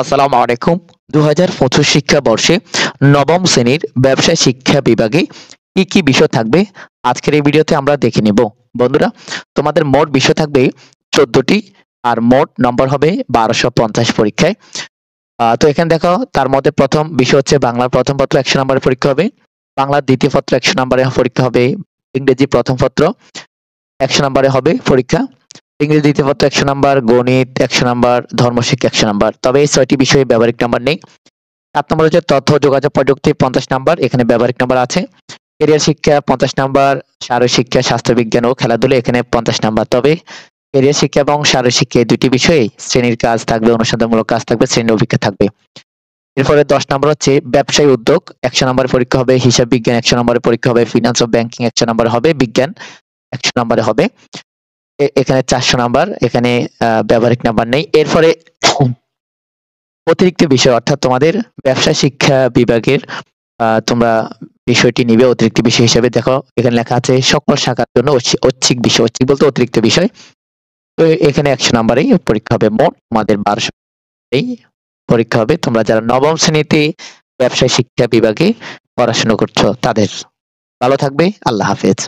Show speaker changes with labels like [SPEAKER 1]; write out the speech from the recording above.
[SPEAKER 1] আসসালামু আলাইকুম। ২০২৫ শিক্ষাবর্ষে নবম শ্রেণীর ব্যবসায় শিক্ষা বিভাগে কি কি বিষয় থাকবে আজকের এই ভিডিওতে আমরা দেখে নিব। বন্ধুরা, তোমাদের মোট বিষয় থাকবে ১৪টি আর মোট নম্বর হবে ১২৫০ পরীক্ষায়। তো এখানে দেখো, তার মধ্যে প্রথম বিষয় হচ্ছে বাংলার প্রথম পত্র ১০০ নম্বরের পরীক্ষা হবে, বাংলার দ্বিতীয় পত্র ১০০ নম্বরের পরীক্ষা হবে, ইংরেজি প্রথম পত্র ১০০ নম্বরে হবে পরীক্ষা, ইংরেজি দ্বিতীয় পত্র ১০০ নাম্বার, গণিত ১০০ নাম্বার, ধর্মশিক্ষা ১০০ নাম্বার। তবে এই ৬টি বিষয়ে ব্যবহারিক নাম্বার নেই। ৭ নম্বর হচ্ছে তথ্য ও যোগাযোগ প্রযুক্তি ৫০ নাম্বার, এখানে ব্যবহারিক নাম্বার আছে। ক্যারিয়ার শিক্ষা ৫০ নাম্বার, শারীরিক শিক্ষা, স্বাস্থ্যবিজ্ঞান ও খেলাধুলা এখানে ৫০ নাম্বার। তবে ক্যারিয়ার শিক্ষা এবং শারীরিক শিক্ষা এই দুটি বিষয়ে শ্রেণীর কাজ থাকবে, অনুসন্ধানমূলক কাজ থাকবে, শ্রেণীর অভিজ্ঞতা থাকবে। এরপরে ১০ নম্বর হচ্ছে ব্যবসায়ী উদ্যোগ ১০০ নম্বরের পরীক্ষা হবে, হিসাব বিজ্ঞান ১০০ নম্বরের পরীক্ষা হবে, ফিনান্স ও ব্যাংকিং ১০০ নম্বরে হবে, বিজ্ঞান ১০০ নম্বরে হবে। এখানে ৪০০ নাম্বার, এখানে ব্যবহারিক নাম্বার নেই। এরপরে অতিরিক্ত বিষয়, অর্থাৎ তোমাদের ব্যবসা শিক্ষা বিভাগের তোমরা বিষয়টি নিবে অতিরিক্ত বিষয় হিসেবে। দেখো এখানে লেখা আছে সকল শাখার জন্য ঐচ্ছিক বিষয়, ঐচ্ছিক বলতে অতিরিক্ত বিষয়। তো এখানে ১০০ নাম্বারেই পরীক্ষা হবে। মোট তোমাদের ১২০০ পরীক্ষা হবে। তোমরা যারা নবম শ্রেণীতে ব্যবসায় শিক্ষা বিভাগে পড়াশোনা করছো তাদের। ভালো থাকবে। আল্লাহ হাফেজ।